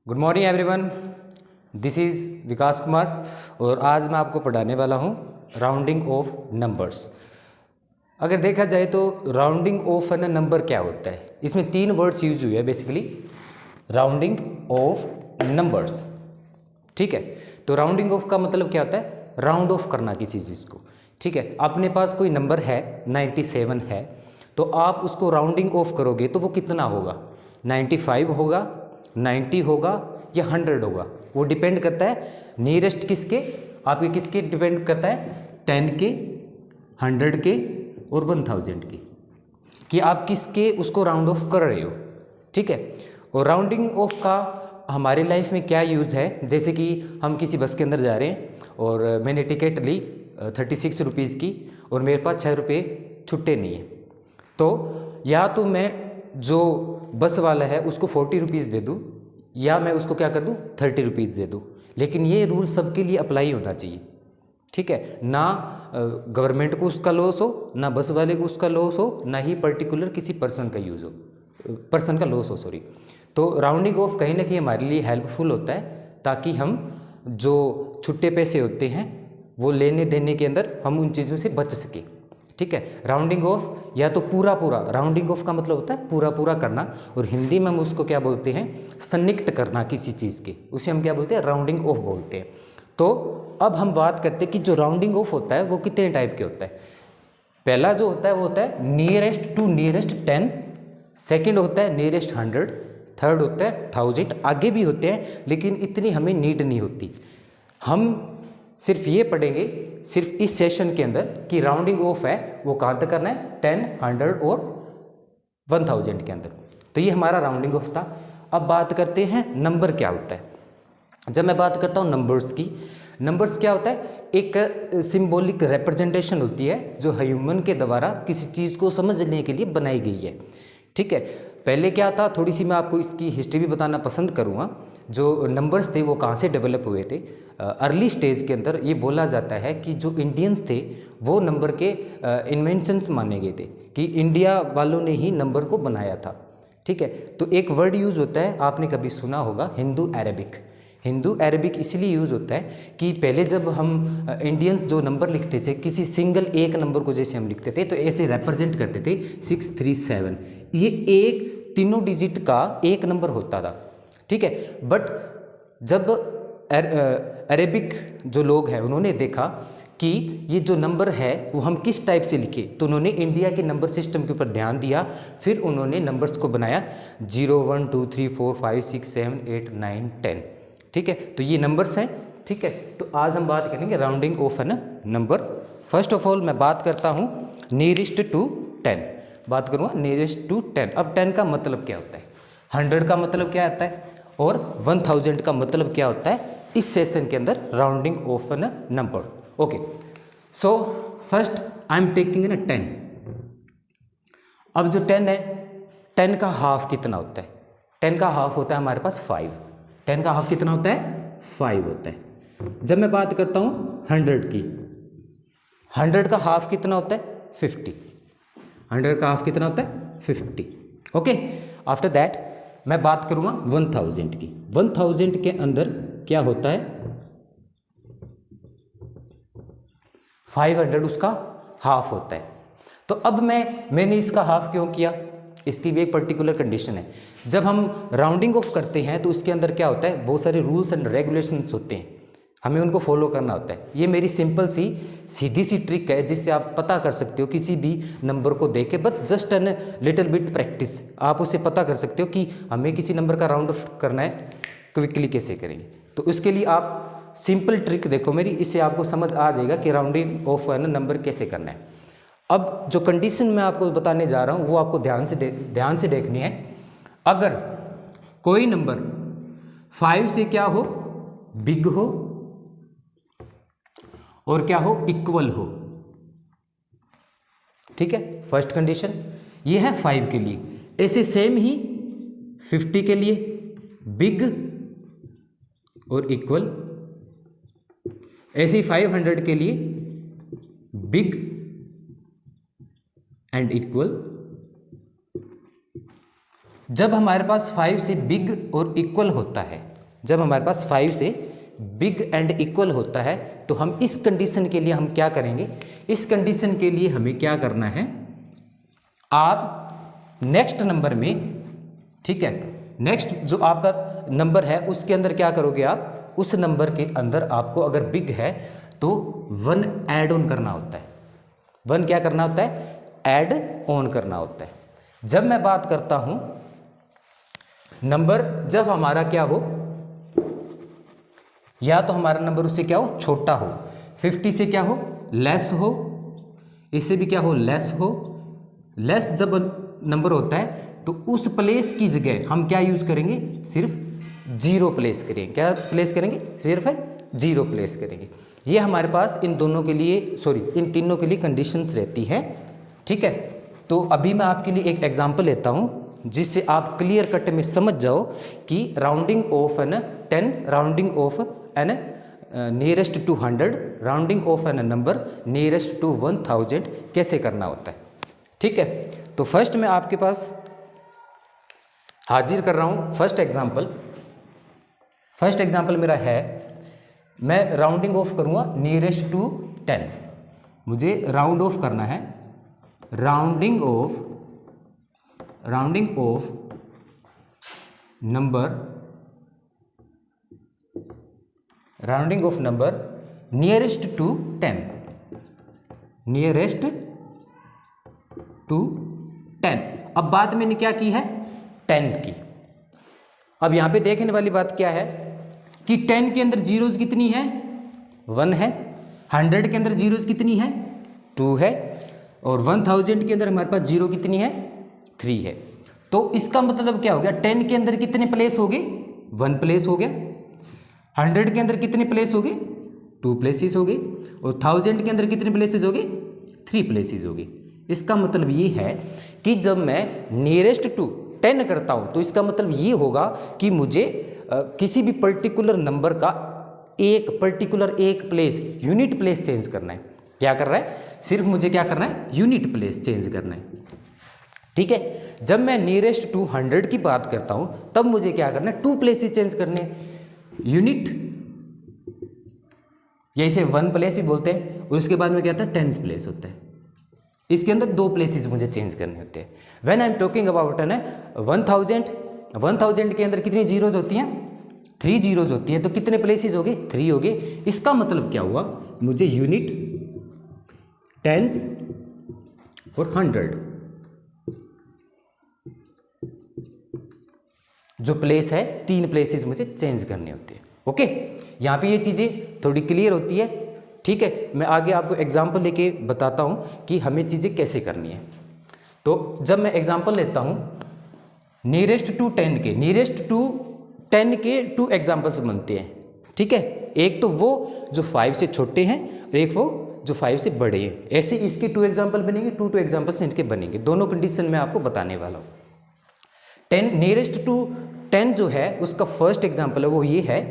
Good morning everyone, this is Vikas Kumar और आज मैं आपको पढ़ाने वाला हूँ राउंडिंग ऑफ नंबर्स। अगर देखा जाए तो राउंडिंग ऑफ है ना नंबर क्या होता है, इसमें तीन वर्ड्स यूज हुए हैं बेसिकली, राउंडिंग ऑफ नंबर्स। ठीक है, तो राउंडिंग ऑफ का मतलब क्या होता है, राउंड ऑफ करना किसी चीज़ को। ठीक है, अपने पास कोई नंबर है 97 है, तो आप उसको राउंडिंग ऑफ करोगे तो वो कितना होगा, 95 होगा, 90 होगा या 100 होगा। वो डिपेंड करता है नियरेस्ट किसके, आपके किसके डिपेंड करता है, 10 के, 100 के और 1000 के, कि आप किसके उसको राउंड ऑफ कर रहे हो। ठीक है, और राउंडिंग ऑफ का हमारे लाइफ में क्या यूज़ है, जैसे कि हम किसी बस के अंदर जा रहे हैं और मैंने टिकट ली 36 रुपीज़ की और मेरे पास 6 रुपये छुट्टे नहीं है, तो या तो मैं जो बस वाला है उसको 40 रुपीज़ दे दूँ या मैं उसको क्या कर दूँ 30 रुपीज़ दे दूँ, लेकिन ये रूल सबके लिए अप्लाई होना चाहिए। ठीक है, ना गवर्नमेंट को उसका लॉस हो, ना बस वाले को उसका लॉस हो, ना ही पर्टिकुलर किसी पर्सन का यूज़ हो, पर्सन का लॉस हो, सॉरी। तो राउंडिंग ऑफ कहीं ना कहीं हमारे लिए हेल्पफुल होता है, ताकि हम जो छुट्टे पैसे होते हैं वो लेने देने के अंदर हम उन चीज़ों से बच सकें। ठीक है, राउंडिंग ऑफ या तो पूरा पूरा, राउंडिंग ऑफ का मतलब होता है पूरा पूरा करना, और हिंदी में हम उसको क्या बोलते हैं, सन्निकट करना किसी चीज़ के, उसे हम क्या बोलते हैं, राउंडिंग ऑफ बोलते हैं। तो अब हम बात करते हैं कि जो राउंडिंग ऑफ होता है वो कितने टाइप के होता है। पहला जो होता है वो होता है नियरेस्ट टू नियरेस्ट 10, सेकेंड होता है नियरेस्ट 100, थर्ड होता है 1000, आगे भी होते हैं लेकिन इतनी हमें नीड नहीं होती। हम सिर्फ ये पढ़ेंगे सिर्फ इस सेशन के अंदर कि राउंडिंग ऑफ है वो कहाँ तक करना है, 10, 100 और 1000 के अंदर। तो ये हमारा राउंडिंग ऑफ था। अब बात करते हैं नंबर क्या होता है। जब मैं बात करता हूँ नंबर्स की, नंबर्स क्या होता है, एक सिंबॉलिक रिप्रेजेंटेशन होती है जो ह्यूमन के द्वारा किसी चीज़ को समझने के लिए बनाई गई है। ठीक है, पहले क्या था, थोड़ी सी मैं आपको इसकी हिस्ट्री भी बताना पसंद करूँगा। जो नंबर्स थे वो कहाँ से डेवलप हुए थे। अर्ली स्टेज के अंदर ये बोला जाता है कि जो इंडियंस थे वो नंबर के इन्वेंशंस माने गए थे, कि इंडिया वालों ने ही नंबर को बनाया था। ठीक है, तो एक वर्ड यूज़ होता है, आपने कभी सुना होगा, हिंदू अरेबिक। हिंदू अरेबिक इसलिए यूज़ होता है कि पहले जब हम इंडियंस जो नंबर लिखते थे, किसी सिंगल एक नंबर को जैसे हम लिखते थे तो ऐसे रिप्रेजेंट करते थे 637, ये एक तीनों डिजिट का एक नंबर होता था। ठीक है, बट जब अरेबिक जो लोग हैं उन्होंने देखा कि ये जो नंबर है वो हम किस टाइप से लिखे, तो उन्होंने इंडिया के नंबर सिस्टम के ऊपर ध्यान दिया, फिर उन्होंने नंबर्स को बनाया 0, 1, 2, 3, 4, 5, 6, 7, 8, 9, 10। ठीक है, तो ये नंबर्स हैं। ठीक है, तो आज हम बात करेंगे राउंडिंग ऑफ है ना नंबर। फर्स्ट ऑफ ऑल मैं बात करता हूँ नियरेस्ट टू 10, बात करूँगा नियरेस्ट टू 10। अब 10 का मतलब क्या होता है, 100 का मतलब क्या होता है और 1000 का मतलब क्या होता है, इस सेशन के अंदर rounding off an number. Okay, so first I am taking ना 10। अब जो 10 है, 10 का हाफ कितना होता है, 10 का हाफ होता है हमारे पास 5। 10 का हाफ कितना होता है, 5 होता है। जब मैं बात करता हूँ 100 की, 100 का हाफ कितना होता है, 50। 100 का हाफ कितना होता है, 50। ओके, आफ्टर दैट मैं बात करूँगा 1000 की। 1000 के अंदर क्या होता है, 500 उसका हाफ होता है। तो अब मैंने इसका हाफ क्यों किया, इसकी भी एक पर्टिकुलर कंडीशन है। जब हम राउंडिंग ऑफ करते हैं तो उसके अंदर क्या होता है, बहुत सारे रूल्स एंड रेगुलेशंस होते हैं, हमें उनको फॉलो करना होता है। ये मेरी सिंपल सी सीधी सी ट्रिक है जिससे आप पता कर सकते हो किसी भी नंबर को देख के, but just an little bit practice, आप उसे पता कर सकते हो कि हमें किसी नंबर का राउंड ऑफ करना है, क्विकली कैसे करेंगे। तो उसके लिए आप सिंपल ट्रिक देखो मेरी, इससे आपको समझ आ जाएगा कि राउंडिंग ऑफ है ना नंबर कैसे करना है। अब जो कंडीशन मैं आपको बताने जा रहा हूँ वो आपको ध्यान से देखनी है। अगर कोई नंबर 5 से क्या हो, बिग हो और क्या हो, इक्वल हो। ठीक है, फर्स्ट कंडीशन ये है 5 के लिए। ऐसे सेम ही 50 के लिए, बिग और इक्वल। ऐसे ही 500 के लिए, बिग एंड इक्वल। जब हमारे पास 5 से बिग और इक्वल होता है जब हमारे पास 5 से बिग एंड इक्वल होता है तो हम इस कंडीशन के लिए हम क्या करेंगे, इस कंडीशन के लिए हमें क्या करना है, आप नेक्स्ट नंबर में, ठीक है, नेक्स्ट जो आपका नंबर है उसके अंदर क्या करोगे आप, उस नंबर के अंदर आपको अगर बिग है तो 1 ऐड ऑन करना होता है। 1 क्या करना होता है, ऐड ऑन करना होता है। जब मैं बात करता हूं नंबर, जब हमारा क्या हो, या तो हमारा नंबर उससे क्या हो, छोटा हो, 50 से क्या हो, लेस हो, इससे भी क्या हो, लेस हो। लेस जब नंबर होता है तो उस प्लेस की जगह हम क्या यूज करेंगे, सिर्फ 0 प्लेस करेंगे। क्या प्लेस करेंगे, सिर्फ 0 प्लेस करेंगे। ये हमारे पास इन दोनों के लिए, सॉरी इन तीनों के लिए कंडीशंस रहती है, ठीक है। तो अभी मैं आपके लिए एक एग्जांपल लेता हूं जिससे आप क्लियर कट में समझ जाओ कि rounding off an 10, rounding off an nearest to 100, rounding off an number nearest to 1000 कैसे करना होता है, ठीक है। तो फर्स्ट मैं आपके पास हाजिर कर रहा हूं फर्स्ट एग्जांपल। फर्स्ट एग्जांपल मेरा है, मैं राउंडिंग ऑफ करूंगा नियरेस्ट टू 10, मुझे राउंड ऑफ करना है, rounding off number, rounding off number nearest to 10, nearest to 10। अब बात मैंने क्या की है, 10 की। अब यहां पे देखने वाली बात क्या है कि 10 के अंदर जीरोज कितनी है, 1 है, 100 के अंदर जीरोज कितनी है, 2 है, और 1000 के अंदर हमारे पास जीरो कितनी है, 3 है। तो इसका मतलब क्या हो गया, 10 के अंदर कितने प्लेस हो गए, 1 प्लेस हो गया, 100 के अंदर कितने प्लेस हो गए, 2 प्लेसेस हो गए, और 1000 के अंदर कितने प्लेसेस हो गए, 3 प्लेसेस हो गए। इसका मतलब ये है कि जब मैं नियरेस्ट टू 10 करता हूं तो इसका मतलब ये होगा कि मुझे किसी भी पर्टिकुलर नंबर का एक पर्टिकुलर एक प्लेस, यूनिट प्लेस चेंज करना है। क्या कर रहा है, सिर्फ मुझे क्या करना है, यूनिट प्लेस चेंज करना है, ठीक है। जब मैं नियरेस्ट टू 100 की बात करता हूं तब मुझे क्या करना है, 2 प्लेसेस चेंज करने हैं, यूनिट, या इसे 1 प्लेस भी बोलते हैं, और उसके बाद में क्या होता है, 10 प्लेस होता है। इसके अंदर 2 प्लेसेस मुझे चेंज करने होते हैं। When I am talking about an 1000 के अंदर कितनी जीरोज होती हैं, 3 जीरोज होती हैं, तो कितने प्लेसेस हो गए, 3 हो गए। इसका मतलब क्या हुआ, मुझे यूनिट, टेंस और 100 जो प्लेस है, 3 प्लेसेस मुझे चेंज करने होते हैं। ओके, यहाँ पे ये चीज़ें थोड़ी क्लियर होती है, ठीक है। मैं आगे आपको एग्जांपल लेके बताता हूँ कि हमें चीज़ें कैसे करनी है। तो जब मैं एग्जांपल लेता हूँ नियरेस्ट टू 10 के, नियरेस्ट टू 10 के 2 एग्जांपल्स बनते हैं, ठीक है। एक तो वो जो 5 से छोटे हैं और एक वो जो 5 से बड़े हैं। ऐसे इसके 2 एग्जांपल बनेंगे, 2 एग्जांपल्स इनके बनेंगे। दोनों कंडीशन मैं आपको बताने वाला हूँ। 10 नियरेस्ट टू 10 जो है उसका फर्स्ट एग्जांपल है वो ये है